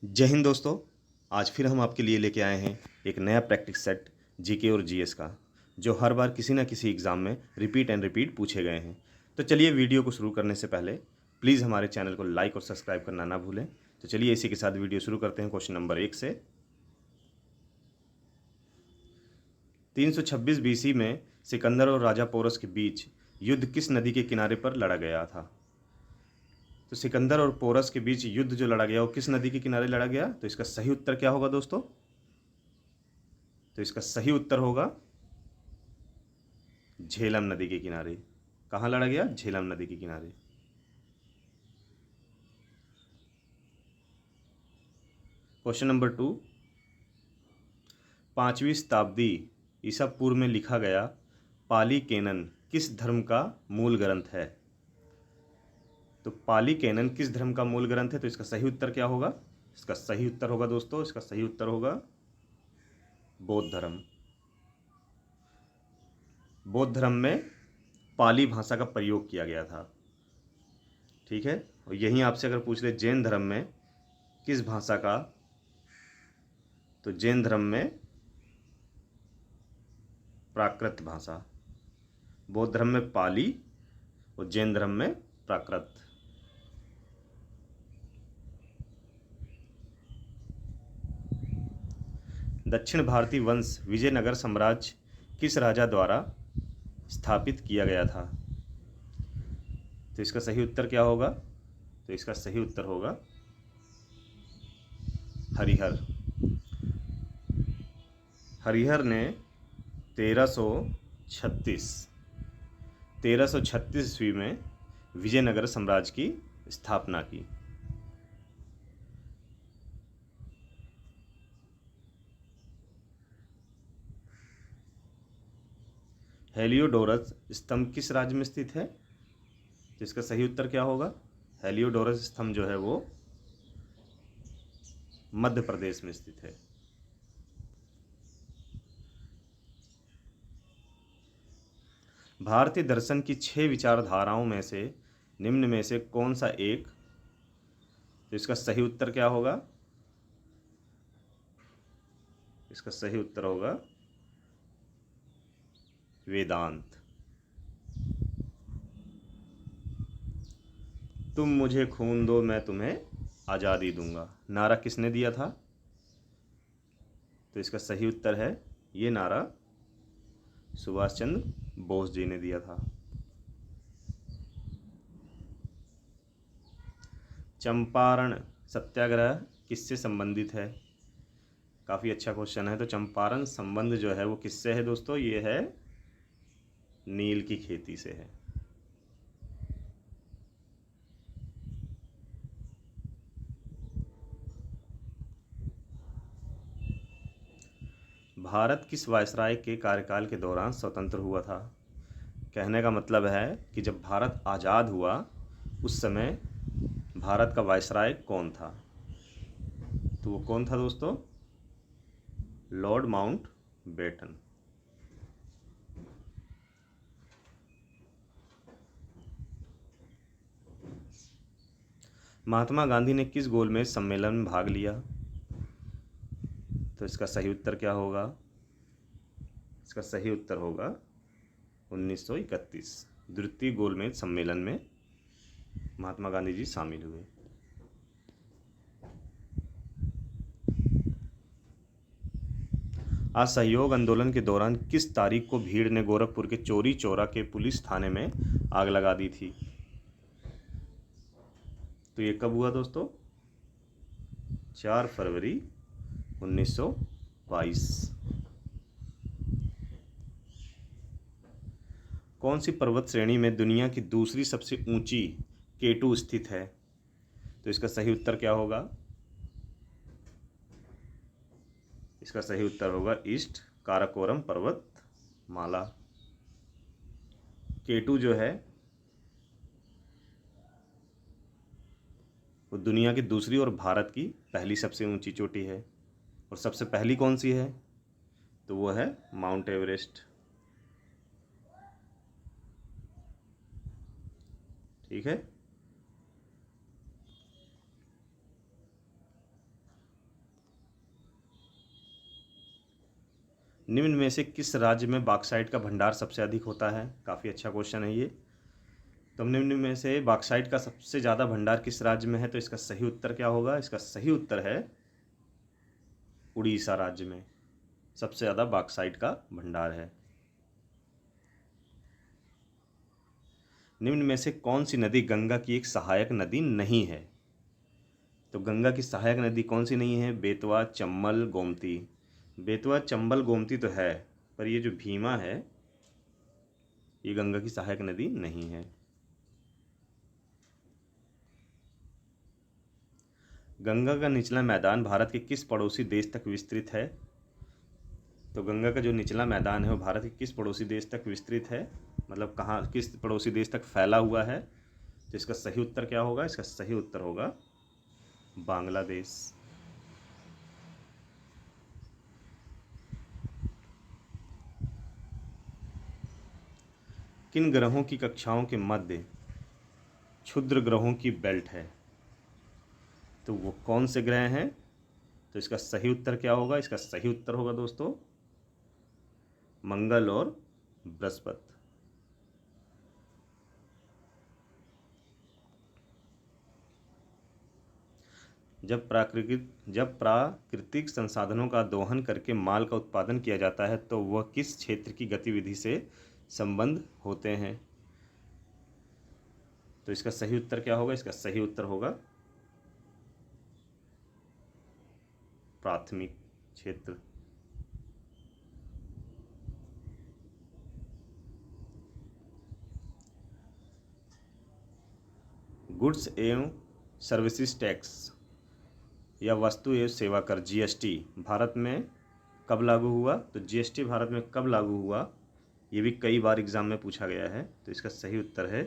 जय हिंद दोस्तों। आज फिर हम आपके लिए लेके आए हैं एक नया प्रैक्टिस सेट जीके और जीएस का, जो हर बार किसी ना किसी एग्ज़ाम में रिपीट एंड रिपीट पूछे गए हैं। तो चलिए वीडियो को शुरू करने से पहले प्लीज़ हमारे चैनल को लाइक और सब्सक्राइब करना ना भूलें। तो चलिए इसी के साथ वीडियो शुरू करते हैं क्वेश्चन नंबर 1 से। 326 बीसी में सिकंदर और राजा पोरस के बीच युद्ध किस नदी के किनारे पर लड़ा गया था? तो सिकंदर और पोरस के बीच युद्ध जो लड़ा गया वो किस नदी के किनारे लड़ा गया? तो इसका सही उत्तर क्या होगा दोस्तों? तो इसका सही उत्तर होगा झेलम नदी के किनारे। कहाँ लड़ा गया? झेलम नदी के किनारे। क्वेश्चन नंबर 2, 5वीं शताब्दी ईसा पूर्व में लिखा गया पाली कैनन किस धर्म का मूल ग्रंथ है? तो पाली कैनन किस धर्म का मूल ग्रंथ है? तो इसका सही उत्तर क्या होगा? इसका सही उत्तर होगा दोस्तों, इसका सही उत्तर होगा बौद्ध धर्म। बौद्ध धर्म में पाली भाषा का प्रयोग किया गया था। ठीक है, और यहीं आपसे अगर पूछ ले जैन धर्म में किस भाषा का, तो जैन धर्म में प्राकृत भाषा। बौद्ध धर्म में पाली और जैन धर्म में प्राकृत। दक्षिण भारतीय वंश विजयनगर साम्राज्य किस राजा द्वारा स्थापित किया गया था? तो इसका सही उत्तर क्या होगा? तो इसका सही उत्तर होगा हरिहर। हरिहर ने 1336 ईस्वी में विजयनगर साम्राज्य की स्थापना की। हेलियोडोरस स्तंभ किस राज्य में स्थित है? तो इसका सही उत्तर क्या होगा? हेलियोडोरस स्तंभ जो है वो मध्य प्रदेश में स्थित है। भारतीय दर्शन की 6 विचारधाराओं में से निम्न में से कौन सा एक? तो इसका सही उत्तर क्या होगा? इसका सही उत्तर होगा वेदांत। तुम मुझे खून दो मैं तुम्हें आज़ादी दूंगा, नारा किसने दिया था? तो इसका सही उत्तर है, ये नारा सुभाष चंद्र बोस जी ने दिया था। चंपारण सत्याग्रह किससे संबंधित है? काफ़ी अच्छा क्वेश्चन है। तो चंपारण संबंध जो है वो किससे है दोस्तों? ये है नील की खेती से है। भारत किस वायसराय के कार्यकाल के दौरान स्वतंत्र हुआ था? कहने का मतलब है कि जब भारत आज़ाद हुआ उस समय भारत का वायसराय कौन था? तो वो कौन था दोस्तों? Lord Mountbatten. Mahatma Gandhi ने किस गोलमेज सम्मेलन में भाग लिया? तो इसका सही उत्तर क्या होगा? इसका सही उत्तर होगा 1931 द्वितीय गोलमेज सम्मेलन में महात्मा गांधी जी शामिल हुए। असहयोग आंदोलन के दौरान किस तारीख को भीड़ ने गोरखपुर के चौरी चौरा के पुलिस थाने में आग लगा दी थी? तो ये कब हुआ दोस्तों? 4 फरवरी 1922। कौन सी पर्वत श्रेणी में दुनिया की दूसरी सबसे ऊंची केटू स्थित है? तो इसका सही उत्तर क्या होगा? इसका सही उत्तर होगा ईस्ट काराकोरम पर्वत माला। केटू जो है वो दुनिया की दूसरी और भारत की पहली सबसे ऊंची चोटी है। और सबसे पहली कौन सी है? तो वो है माउंट एवरेस्ट। ठीक है। निम्न में से किस राज्य में बॉक्साइट का भंडार सबसे अधिक होता है? काफ़ी अच्छा क्वेश्चन है ये। तो निम्न में से बॉक्साइट का सबसे ज़्यादा भंडार किस राज्य में है? तो इसका सही उत्तर क्या होगा? इसका सही उत्तर है उड़ीसा राज्य में सबसे ज़्यादा बॉक्साइट का भंडार है। निम्न में से कौन सी नदी गंगा की एक सहायक नदी नहीं है? तो गंगा की सहायक नदी कौन सी नहीं है? बेतवा, चंबल, गोमती। बेतवा, चंबल, गोमती तो है, पर ये जो भीमा है ये गंगा की सहायक नदी नहीं है। गंगा का निचला मैदान भारत के किस पड़ोसी देश तक विस्तृत है? तो गंगा का जो निचला मैदान है वो भारत के किस पड़ोसी देश तक विस्तृत है, मतलब कहाँ, किस पड़ोसी देश तक फैला हुआ है? तो इसका सही उत्तर क्या होगा? इसका सही उत्तर होगा बांग्लादेश। किन ग्रहों की कक्षाओं के मध्य क्षुद्र ग्रहों की बेल्ट है? तो वो कौन से ग्रह हैं? तो इसका सही उत्तर क्या होगा? इसका सही उत्तर होगा दोस्तों मंगल और बृहस्पति। जब प्राकृतिक संसाधनों का दोहन करके माल का उत्पादन किया जाता है तो वह किस क्षेत्र की गतिविधि से संबंध होते हैं? तो इसका सही उत्तर क्या होगा? इसका सही उत्तर होगा प्राथमिक क्षेत्र। गुड्स एवं सर्विसेज टैक्स या वस्तु एवं सेवा कर जीएसटी भारत में कब लागू हुआ? तो जीएसटी भारत में कब लागू हुआ ये भी कई बार एग्जाम में पूछा गया है। तो इसका सही उत्तर है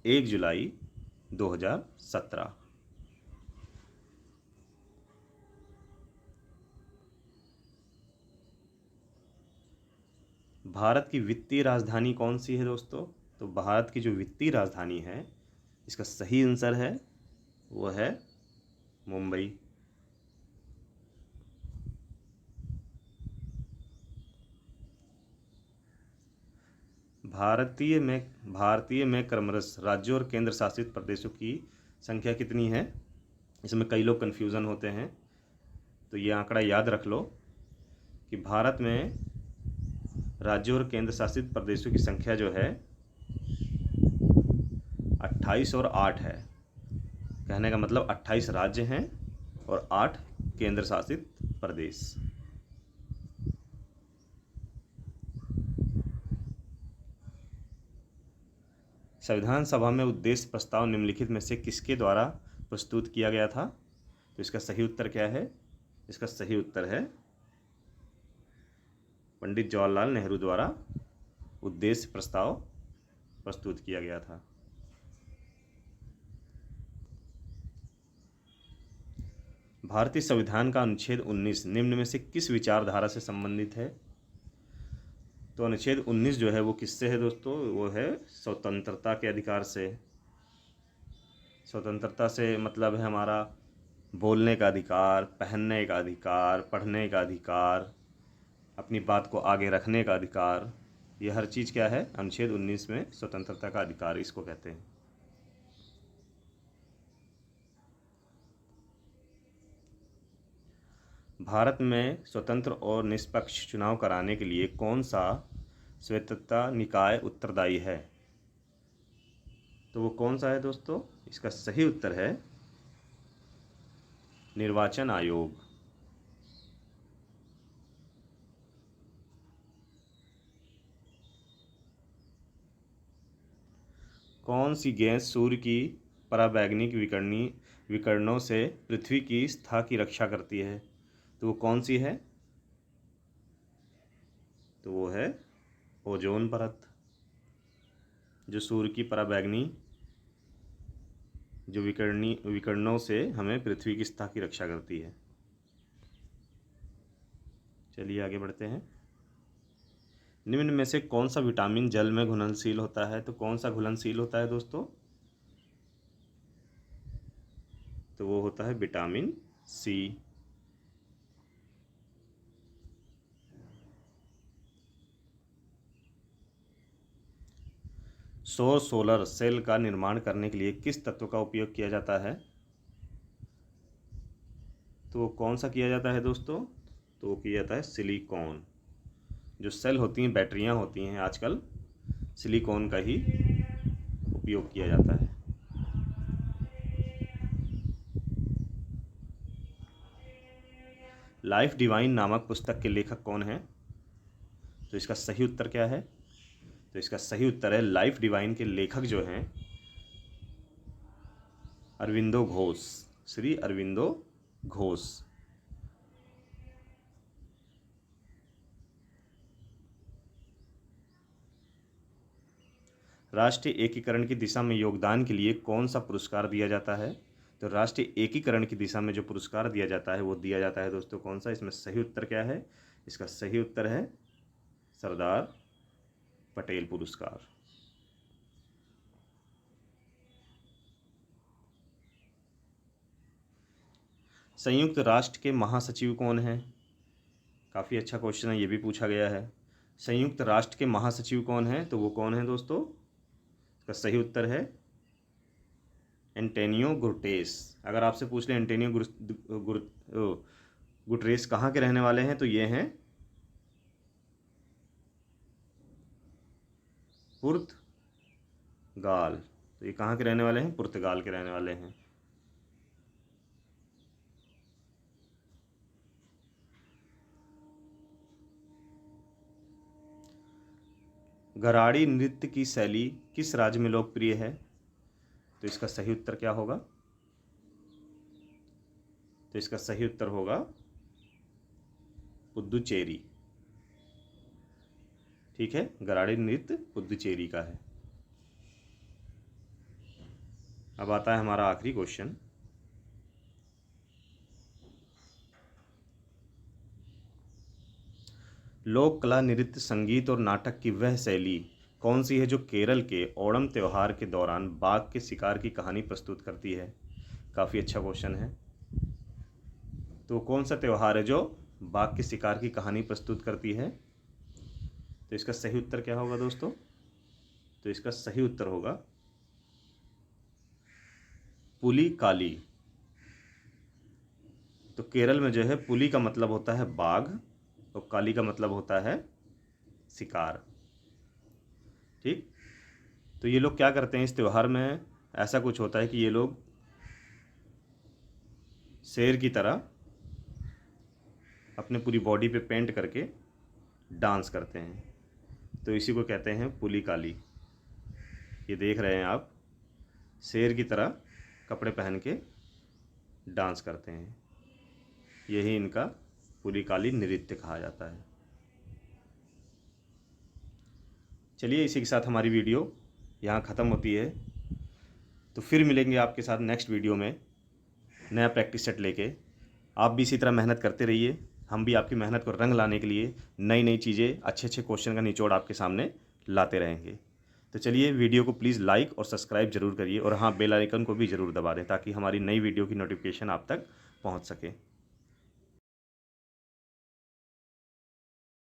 1 जुलाई 2017। भारत की वित्तीय राजधानी कौन सी है दोस्तों? तो भारत की जो वित्तीय राजधानी है इसका सही आंसर है वो है मुंबई। भारतीय में क्रमशः राज्यों और केंद्र शासित प्रदेशों की संख्या कितनी है? इसमें कई लोग कन्फ्यूज़न होते हैं, तो ये आंकड़ा याद रख लो कि भारत में राज्यों और केंद्र शासित प्रदेशों की संख्या जो है 28 और 8 है। कहने का मतलब 28 राज्य हैं और 8 केंद्र शासित प्रदेश। संविधान सभा में उद्देश्य प्रस्ताव निम्नलिखित में से किसके द्वारा प्रस्तुत किया गया था? तो इसका सही उत्तर क्या है? इसका सही उत्तर है पंडित जवाहरलाल नेहरू द्वारा उद्देश्य प्रस्ताव प्रस्तुत किया गया था। भारतीय संविधान का अनुच्छेद 19 निम्न में से किस विचारधारा से संबंधित है? तो अनुच्छेद 19 जो है वो किससे है दोस्तों? वो है स्वतंत्रता के अधिकार से। स्वतंत्रता से मतलब है हमारा बोलने का अधिकार, पहनने का अधिकार, पढ़ने का अधिकार, अपनी बात को आगे रखने का अधिकार। ये हर चीज़ क्या है? अनुच्छेद 19 में स्वतंत्रता का अधिकार इसको कहते हैं। भारत में स्वतंत्र और निष्पक्ष चुनाव कराने के लिए कौन सा स्वायत्तता निकाय उत्तरदायी है? तो वो कौन सा है दोस्तों? इसका सही उत्तर है निर्वाचन आयोग। कौन सी गैस सूर्य की पराबैंगनी विकिरणों से पृथ्वी की सतह की रक्षा करती है? तो वो कौन सी है? तो वो है ओजोन परत, जो सूर्य की पराबैंगनी जो विकिरणों से हमें पृथ्वी की सतह की रक्षा करती है। चलिए आगे बढ़ते हैं। निम्न में से कौन सा विटामिन जल में घुलनशील होता है? तो कौन सा घुलनशील होता है दोस्तों? तो वो होता है विटामिन सी। सौर सोलर सेल का निर्माण करने के लिए किस तत्व का उपयोग किया जाता है? तो कौन सा किया जाता है दोस्तों? तो वो किया जाता है सिलिकॉन। जो सेल होती हैं, बैटरियां होती हैं, आजकल सिलिकॉन का ही उपयोग किया जाता है। लाइफ डिवाइन नामक पुस्तक के लेखक कौन है? तो इसका सही उत्तर क्या है? तो इसका सही उत्तर है, लाइफ डिवाइन के लेखक जो हैं अरविंदो घोष, श्री अरविंदो घोष। राष्ट्रीय एकीकरण की दिशा में योगदान के लिए कौन सा पुरस्कार दिया जाता है? तो राष्ट्रीय एकीकरण की दिशा में जो पुरस्कार दिया जाता है वो दिया जाता है दोस्तों कौन सा? इसमें सही उत्तर क्या है? इसका सही उत्तर है सरदार पटेल पुरस्कार। संयुक्त राष्ट्र के महासचिव कौन हैं? काफ़ी अच्छा क्वेश्चन है, ये भी पूछा गया है। संयुक्त राष्ट्र के महासचिव कौन हैं? तो वो कौन है दोस्तों? इसका सही उत्तर है एंटोनियो गुटेरेस। अगर आपसे पूछ लें एंटोनियो गुटेरेस कहाँ के रहने वाले हैं, तो ये हैं पुर्तगाल। तो ये कहाँ के रहने वाले हैं? पुर्तगाल के रहने वाले हैं। घराड़ी नृत्य की शैली किस राज्य में लोकप्रिय है? तो इसका सही उत्तर क्या होगा? तो इसका सही उत्तर होगा पुदुचेरी। ठीक है, घराड़ी नृत्य पुदुचेरी का है। अब आता है हमारा आखिरी क्वेश्चन। लोक कला, नृत्य, संगीत और नाटक की वह शैली कौन सी है जो केरल के ओणम त्यौहार के दौरान बाघ के शिकार की कहानी प्रस्तुत करती है? काफ़ी अच्छा क्वेश्चन है। तो कौन सा त्यौहार है जो बाघ के शिकार की कहानी प्रस्तुत करती है? तो इसका सही उत्तर क्या होगा दोस्तों? तो इसका सही उत्तर होगा पुलिकाली। तो केरल में जो है पुली का मतलब होता है बाघ और काली का मतलब होता है शिकार। ठीक, तो ये लोग क्या करते हैं इस त्यौहार में? ऐसा कुछ होता है कि ये लोग शेर की तरह अपने पूरी बॉडी पे पेंट करके डांस करते हैं, तो इसी को कहते हैं पुलिकाली। ये देख रहे हैं आप, शेर की तरह कपड़े पहन के डांस करते हैं, यही इनका पुलिकाली नृत्य कहा जाता है। चलिए, इसी के साथ हमारी वीडियो यहाँ ख़त्म होती है। तो फिर मिलेंगे आपके साथ नेक्स्ट वीडियो में नया प्रैक्टिस सेट लेके। आप भी इसी तरह मेहनत करते रहिए, हम भी आपकी मेहनत को रंग लाने के लिए नई नई चीज़ें, अच्छे अच्छे क्वेश्चन का निचोड़ आपके सामने लाते रहेंगे। तो चलिए, वीडियो को प्लीज़ लाइक और सब्सक्राइब जरूर करिए, और हाँ, बेल आइकन को भी ज़रूर दबा दें ताकि हमारी नई वीडियो की नोटिफिकेशन आप तक पहुँच सके।